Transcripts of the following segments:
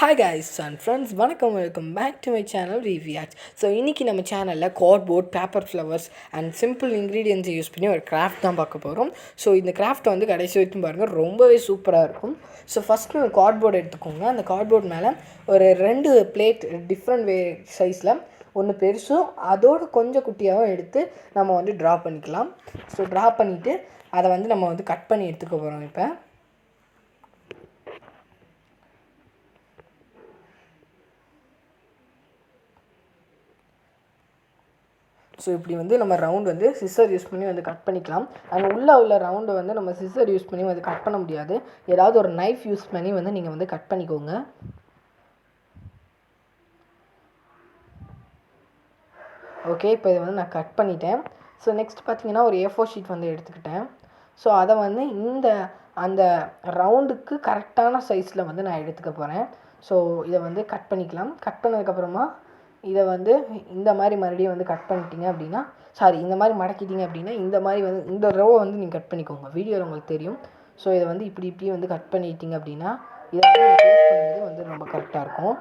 Hi guys and friends, welcome back to my channel VVX. So இன்றைக்கி நம்ம சேனலில் cardboard, paper flowers and simple இன்க்ரீடியன்ஸை use பண்ணி ஒரு கிராஃப்ட் தான் பார்க்க போகிறோம். ஸோ இந்த கிராஃப்ட்டை வந்து கடைசி வரைக்கும் பாருங்கள், ரொம்பவே சூப்பராக இருக்கும். ஸோ ஃபஸ்ட்டு ஒரு கார்ட்போர்டு எடுத்துக்கோங்க. அந்த கார்ட்போர்ட் மேலே ஒரு 2 பிளேட் டிஃப்ரெண்ட் சைஸில் ஒன்று பெருசும் அதோடு கொஞ்சம் குட்டியாகவும் எடுத்து நம்ம வந்து ட்ரா பண்ணிக்கலாம். ஸோ ட்ரா பண்ணிவிட்டு அதை வந்து நம்ம வந்து கட் பண்ணி எடுத்துக்க போகிறோம். இப்போ ஸோ இப்படி வந்து நம்ம ரவுண்ட் வந்து சிசர் யூஸ் பண்ணி வந்து கட் பண்ணிக்கலாம். அண்ட் உள்ளே உள்ள ரவுண்டை வந்து நம்ம சிசர் யூஸ் பண்ணி வந்து கட் பண்ண முடியாது. ஏதாவது ஒரு நைஃப் யூஸ் பண்ணி வந்து நீங்கள் வந்து கட் பண்ணிக்கோங்க. ஓகே, இப்போ இதை வந்து நான் கட் பண்ணிட்டேன். ஸோ நெக்ஸ்ட் பார்த்தீங்கன்னா ஒரு A4 ஷீட் வந்து எடுத்துக்கிட்டேன். ஸோ அதை வந்து அந்த ரவுண்டுக்கு கரெக்டான சைஸில் வந்து நான் எடுத்துக்க போகிறேன். ஸோ இதை வந்து கட் பண்ணிக்கலாம். கட் பண்ணதுக்கப்புறமா இதை வந்து இந்த மாதிரி மறுபடியும் வந்து கட் பண்ணிட்டீங்க அப்படின்னா, இந்த மாதிரி மடக்கிட்டீங்க அப்படின்னா இந்த மாதிரி வந்து இந்த ரோவை வந்து நீங்கள் கட் பண்ணிக்கோங்க. வீடியோவில் உங்களுக்கு தெரியும். ஸோ இதை வந்து இப்படி வந்து கட் பண்ணிட்டீங்க அப்படின்னா இதை வந்து பேஸ்ட் பண்ணுறது வந்து ரொம்ப கரெக்டாக இருக்கும்.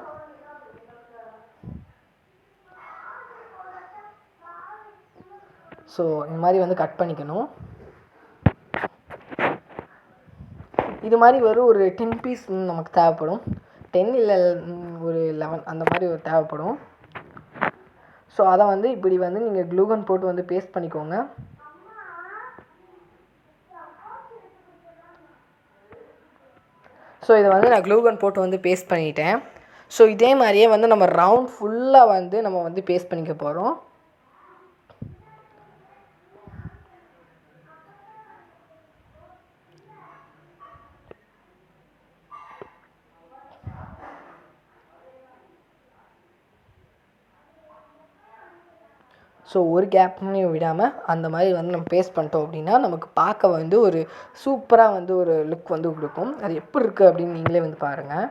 ஸோ இந்த மாதிரி வந்து கட் பண்ணிக்கணும். இது மாதிரி ஒரு 10 பீஸ் நமக்கு தேவைப்படும். 10 இல்லை ஒரு 11 அந்த மாதிரி ஒரு தேவைப்படும். ஸோ அதை வந்து இப்படி வந்து நீங்கள் க்ளூகன் போட்டு வந்து பேஸ்ட் பண்ணிக்கோங்க. ஸோ இதை வந்து நான் க்ளூகன் போட்டு வந்து பேஸ்ட் பண்ணிட்டேன். ஸோ இதே மாதிரியே வந்து நம்ம ரவுண்ட் ஃபுல்லாக வந்து நம்ம வந்து பேஸ்ட் பண்ணிக்க போகிறோம். ஸோ ஒரு கேப்னையும் விடாமல் அந்த மாதிரி வந்து நம்ம பேஸ்ட் பண்ணிட்டோம் அப்படின்னா நமக்கு பார்க்க வந்து ஒரு சூப்பராக வந்து ஒரு லுக் வந்து கொடுக்கும். அது எப்படி இருக்குது அப்படின்னு நீங்களே வந்து பாருங்கள்.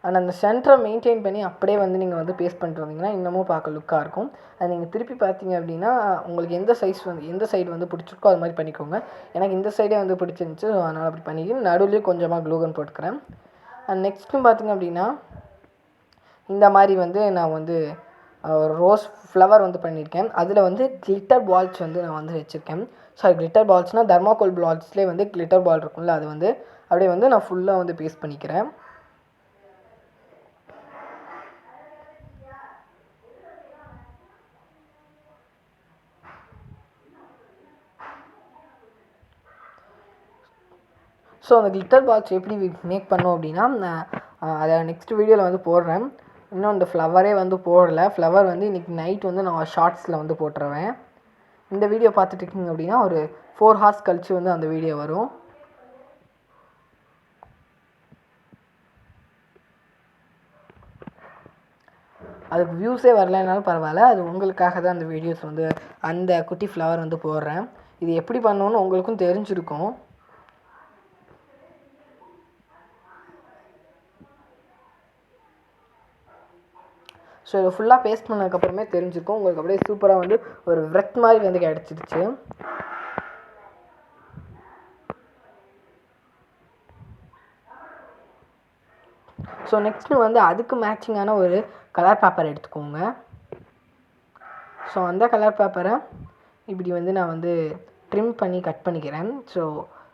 அண்ட் அந்த சென்டரை மெயின்டைன் பண்ணி அப்படியே வந்து நீங்கள் வந்து பேஸ்ட் பண்ணிட்டு வந்தீங்கன்னா இன்னமும் பார்க்க லுக்காக இருக்கும். அது நீங்கள் திருப்பி பார்த்தீங்க அப்படின்னா உங்களுக்கு எந்த சைடு வந்து பிடிச்சிருக்கோ அது மாதிரி பண்ணிக்கோங்க. எனக்கு இந்த சைடே வந்து பிடிச்சிருந்துச்சு. ஸோ அதனால் அப்படி பண்ணிட்டு நடுவுலேயும் கொஞ்சமாக க்ளூகன் போட்டுக்கிறேன். அண்ட் நெக்ஸ்ட்டும் பார்த்திங்க அப்படின்னா இந்த மாதிரி வந்து நான் வந்து ரோஸ் ஃப்ளவர் வந்து பண்ணியிருக்கேன். அதில் வந்து கிளிட்டர் பால்ஸ் வந்து நான் வந்து வச்சுருக்கேன். கிளிட்டர் பால்ஸ்னால் தர்மாக்கோல் பால்ஸ்லேயே வந்து கிளிட்டர் பால் இருக்கும்ல, அது வந்து அப்படியே வந்து நான் ஃபுல்லாக வந்து பேஸ்ட் பண்ணிக்கிறேன். ஸோ அந்த கிளிட்டர் பால்ஸ் எப்படி மேக் பண்ணோம் அப்படின்னா அதை நெக்ஸ்ட் வீடியோவில் வந்து போடுறேன். இன்னும் அந்த ஃப்ளவரே வந்து போடலை. ஃப்ளவர் வந்து இன்றைக்கி நைட் வந்து நான் ஷார்ட்ஸில் வந்து போட்டுருவேன். இந்த வீடியோ பார்த்துட்டு இருக்கீங்க அப்படின்னா ஒரு 4 ஹார்ஸ் கழித்து வந்து அந்த வீடியோ வரும். அதுக்கு வியூஸே வரலைனாலும் பரவாயில்ல, அது உங்களுக்காக தான் அந்த வீடியோஸ் வந்து அந்த குட்டி ஃப்ளவர் வந்து போடுறேன். இது எப்படி பண்ணணுன்னு உங்களுக்கும் தெரிஞ்சிருக்கும். ஸோ இதை ஃபுல்லாக பேஸ்ட் பண்ணதுக்கப்புறமே தெரிஞ்சிருக்கும் உங்களுக்கு. அப்படியே சூப்பராக வந்து ஒரு விரட் மாதிரி வந்து கிடச்சிருச்சு. ஸோ நெக்ஸ்ட்டு வந்து அதுக்கு மேட்சிங்கான ஒரு கலர் பேப்பர் எடுத்துக்கோங்க. ஸோ அந்த கலர் பேப்பரை இப்படி வந்து நான் வந்து ட்ரிம் பண்ணி கட் பண்ணிக்கிறேன். ஸோ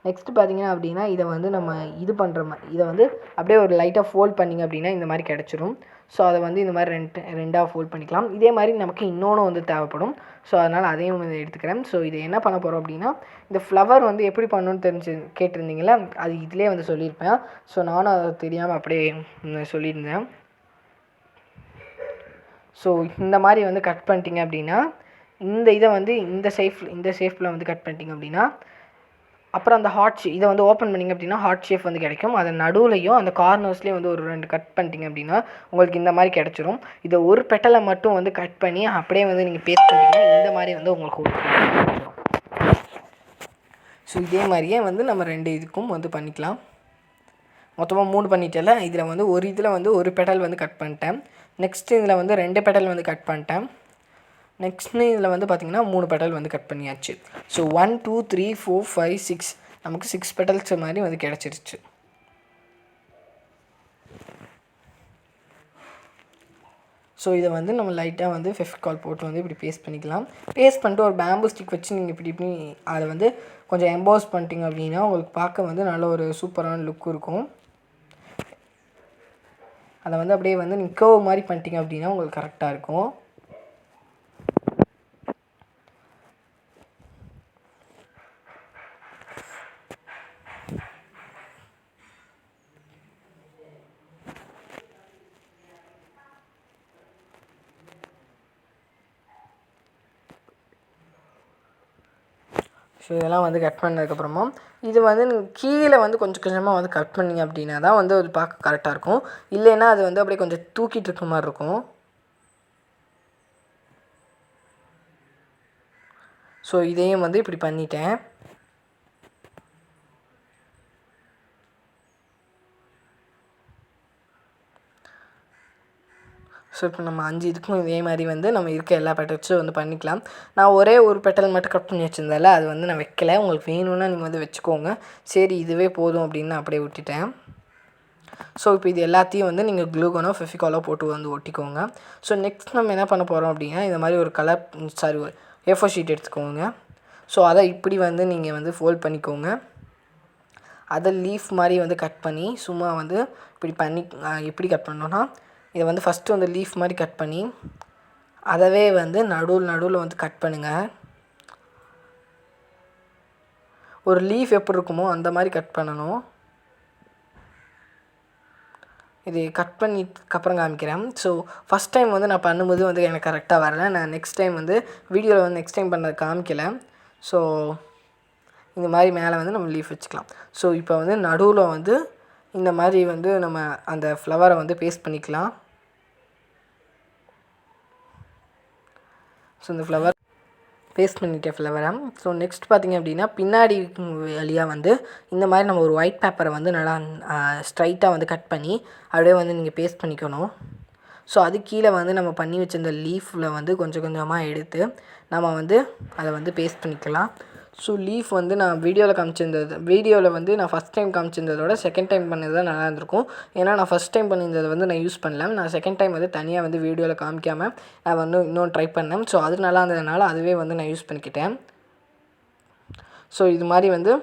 நெக்ஸ்ட்டு பார்த்தீங்கன்னா அப்படின்னா இதை வந்து நம்ம இதை வந்து அப்படியே ஒரு லைட்டாக ஃபோல்ட் பண்ணிங்க அப்படின்னா இந்த மாதிரி கிடச்சிரும். ஸோ அதை வந்து இந்த மாதிரி ரெண்டாக ஃபோல்ட் பண்ணிக்கலாம். இதே மாதிரி நமக்கு இன்னொன்று வந்து தேவைப்படும். ஸோ அதனால் அதையும் வந்து எடுத்துக்கிறேன். ஸோ இதை என்ன பண்ண போகிறோம் அப்படின்னா இந்த ஃப்ளவர் வந்து எப்படி பண்ணணும்னு கேட்டிருந்தீங்களா, அது இதிலே வந்து சொல்லியிருப்பேன். ஸோ நானும் அதை தெரியாமல் அப்படியே சொல்லியிருந்தேன். ஸோ இந்த மாதிரி வந்து கட் பண்ணிட்டீங்க அப்படின்னா இதை வந்து இந்த ஷேப்பில் வந்து கட் பண்ணிட்டீங்க அப்படின்னா அப்புறம் அந்த இதை வந்து ஓப்பன் பண்ணிங்க அப்படின்னா ஹார்ட் ஷேப் வந்து கிடைக்கும். அதை நடுவுலையும் அந்த கார்னர்ஸ்லேயும் வந்து ஒரு 2 கட் பண்ணிட்டீங்க அப்படின்னா உங்களுக்கு இந்த மாதிரி கிடச்சிரும். இதை ஒரு பெட்டலை மட்டும் வந்து கட் பண்ணி அப்படியே வந்து நீங்கள் பேஸ்ட் பண்ணிட்டீங்கன்னா இந்த மாதிரி வந்து உங்களுக்கு கிடைச்சிரும். ஸோ இதே மாதிரியே வந்து நம்ம 2 இதுக்கும் வந்து பண்ணிக்கலாம். மொத்தமாக 3 பண்ணிட்டேல. இதில் வந்து ஒரு பெட்டல் வந்து கட் பண்ணிட்டேன். நெக்ஸ்ட்டு இதில் வந்து 2 பெட்டல் வந்து கட் பண்ணிட்டேன். நெக்ஸ்ட்டு இதில் வந்து பார்த்திங்கன்னா 3 பெட்டல் வந்து கட் பண்ணியாச்சு. ஸோ 1 2 3 4 5 6 நமக்கு 6 பெட்டல்ஸ் மாதிரி வந்து கிடச்சிருச்சு. ஸோ இதை வந்து நம்ம லைட்டாக வந்து ஃபெவிகால் போட்டு வந்து இப்படி பேஸ்ட் பண்ணிக்கலாம். பேஸ்ட் பண்ணிட்டு ஒரு பேம்பு ஸ்டிக் வச்சு நீங்கள் இப்படி அதை வந்து கொஞ்சம் எம்போஸ் பண்ணிட்டீங்க அப்படின்னா உங்களுக்கு பார்க்க வந்து நல்ல ஒரு சூப்பரான லுக் இருக்கும். அதை வந்து அப்படியே வந்து நீங்கள் கர்வ் மாதிரி பண்ணிட்டீங்க அப்படின்னா உங்களுக்கு கரெக்டாக இருக்கும். ஸோ இதெல்லாம் வந்து கட் பண்ணதுக்கப்புறமா இது வந்து நீங்கள் கீழே வந்து கொஞ்சம் கொஞ்சமாக வந்து கட் பண்ணிங்க அப்படின்னா தான் வந்து அது பார்க்க கரெக்டாக இருக்கும். இல்லைன்னா அது வந்து அப்படியே கொஞ்சம் தூக்கிட்டு இருக்க மாதிரி இருக்கும். ஸோ இதையும் வந்து இப்படி பண்ணிட்டேன். ஸோ இப்போ நம்ம 5 இதுக்கும் இதே மாதிரி வந்து நம்ம இருக்க எல்லா பெட்டல்ஸும் வந்து பண்ணிக்கலாம். நான் ஒரே ஒரு பெட்டல் மட்டும் கட் பண்ணி வச்சுருந்தால அது வந்து நான் வைக்கலை. உங்களுக்கு வேணும்னா நீங்கள் வந்து வச்சுக்கோங்க. சரி இதுவே போதும் அப்படின்னு நான் அப்படியே விட்டுட்டேன். ஸோ இப்போ இது எல்லாத்தையும் வந்து நீங்கள் க்ளூகனோ ஃபெவிகாலோ போட்டு வந்து ஒட்டிக்கோங்க. ஸோ நெக்ஸ்ட் நம்ம என்ன பண்ண போகிறோம் அப்படின்னா இந்த மாதிரி ஒரு ஒரு A4 ஷீட் எடுத்துக்கோங்க. ஸோ அதை இப்படி வந்து நீங்கள் வந்து ஃபோல்ட் பண்ணிக்கோங்க. அதை லீஃப் மாதிரி வந்து கட் பண்ணி சும்மா வந்து இப்படி பண்ணி எப்படி கட் பண்ணோன்னா இதை வந்து ஃபஸ்ட்டு வந்து லீஃப் மாதிரி கட் பண்ணி அதவே வந்து நடுவில் வந்து கட் பண்ணுங்கள். ஒரு லீஃப் எப்படி இருக்குமோ அந்த மாதிரி கட் பண்ணணும். இது கட் பண்ணிக்கப்புறம் காமிக்கிறேன். ஸோ ஃபஸ்ட் டைம் வந்து நான் பண்ணும்போது வந்து எனக்கு கரெக்டாக வரல. நான் நெக்ஸ்ட் டைம் வந்து வீடியோவில் வந்து நெக்ஸ்ட் டைம் பண்ணது காமிக்கலை. ஸோ இந்த மாதிரி மேலே வந்து நம்ம லீஃப் வச்சுக்கலாம். ஸோ இப்போ வந்து நடுவில் வந்து இந்த மாதிரி வந்து நம்ம அந்த ஃப்ளவரை வந்து பேஸ்ட் பண்ணிக்கலாம். ஸோ இந்த ஃப்ளவர் பேஸ்ட் பண்ணிட்டேன் ஃப்ளவரை. ஸோ நெக்ஸ்ட் பார்த்திங்க அப்படின்னா பின்னாடி வழியாக வந்து இந்த மாதிரி நம்ம ஒரு ஒயிட் பேப்பரை வந்து நல்லா ஸ்ட்ரைட்டாக வந்து கட் பண்ணி அப்படியே வந்து நீங்கள் பேஸ்ட் பண்ணிக்கணும். ஸோ அது கீழே வந்து நம்ம பண்ணி வச்சிருந்த லீஃபில் வந்து கொஞ்சம் கொஞ்சமாக எடுத்து நம்ம வந்து அதை வந்து பேஸ்ட் பண்ணிக்கலாம். ஸோ லீஃப் வந்து நான் வீடியோவில் வந்து நான் ஃபஸ்ட் டைம் காமிச்சிருந்ததோட செகண்ட் டைம் பண்ணது தான் நல்லா இருந்திருக்கும். ஏன்னா நான் ஃபஸ்ட் டைம் பண்ணியிருந்ததை வந்து நான் யூஸ் பண்ணல. நான் செகண்ட் டைம் வந்து தனியாக வந்து வீடியோவில் காமிக்காமல் நான் வந்து இன்னொன்று ட்ரை பண்ணேன். ஸோ அது நல்லா இருந்ததுனால அதுவே வந்து நான் யூஸ் பண்ணிக்கிட்டேன். ஸோ இது மாதிரி வந்து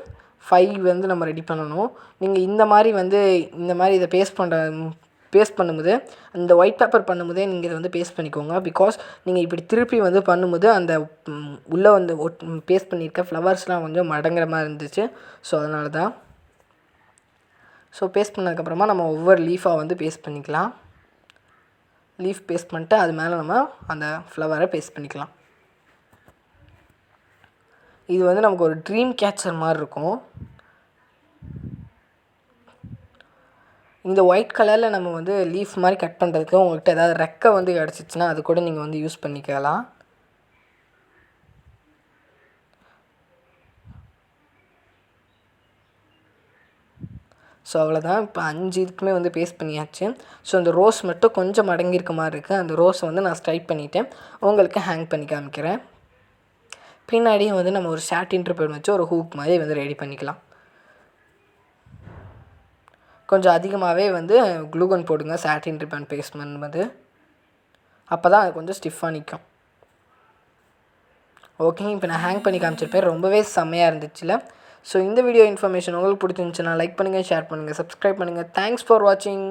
5 வந்து நம்ம ரெடி பண்ணணும். நீங்கள் இந்த மாதிரி இதை பேஸ்ட் பண்ணும்போது அந்த ஒயிட் பேப்பர் பண்ணும்போதே நீங்கள் இதை வந்து பேஸ்ட் பண்ணிக்கோங்க. பிகாஸ் நீங்கள் இப்படி திருப்பி வந்து பண்ணும்போது அந்த உள்ளே வந்து பேஸ்ட் பண்ணியிருக்க ஃப்ளவர்ஸ்லாம் கொஞ்சம் மடங்குற மாதிரி இருந்துச்சு. ஸோ அதனால தான். ஸோ பேஸ்ட் பண்ணதுக்கப்புறமா நம்ம ஒவ்வொரு லீஃபாக வந்து பேஸ்ட் பண்ணிக்கலாம். லீஃப் பேஸ்ட் பண்ணிட்டு அது மேலே நம்ம அந்த ஃப்ளவரை பேஸ்ட் பண்ணிக்கலாம். இது வந்து நமக்கு ஒரு ட்ரீம் கேச்சர் மாதிரி இருக்கும். இந்த ஒயிட் கலரில் நம்ம வந்து லீஃப் மாதிரி கட் பண்ணுறதுக்கு உங்கள்கிட்ட ஏதாவது ரெக்கை வந்து கிடச்சிச்சின்னா அது கூட நீங்கள் வந்து யூஸ் பண்ணிக்கலாம். ஸோ அவ்வளோதான். இப்போ 5 இதுக்குமே வந்து பேஸ்ட் பண்ணியாச்சு. ஸோ அந்த ரோஸ் மட்டும் கொஞ்சம் மடங்கியிருக்க மாதிரி இருக்குது. அந்த ரோஸை வந்து நான் ஸ்ட்ரைட் பண்ணிவிட்டேன். உங்களுக்கு ஹேங் பண்ணி காமிக்கிறேன். பின்னாடியும் வந்து நம்ம ஒரு சாட்டின் ரிப்பன் வச்சு ஒரு ஹூக் மாதிரி வந்து ரெடி பண்ணிக்கலாம். கொஞ்சம் அதிகமாகவே வந்து க்ளூகன் போடுங்க சாட்டின் ரிப்பன் பேஸ்ட் பண்ணும்போது. அப்போ தான் அது கொஞ்சம் ஸ்டிஃபாக நிற்கும். ஓகே, இப்போ நான் ஹேங் பண்ணி காமிச்சிருப்பேன். ரொம்பவே செம்மையாக இருந்துச்சுல. ஸோ இந்த வீடியோ இன்ஃபர்மேஷன் உங்களுக்கு பிடிச்சிருந்துச்சுன்னா லைக் பண்ணுங்கள், ஷேர் பண்ணுங்கள், சப்ஸ்கிரைப் பண்ணுங்கள். தேங்க்ஸ் ஃபார் வாட்சிங்.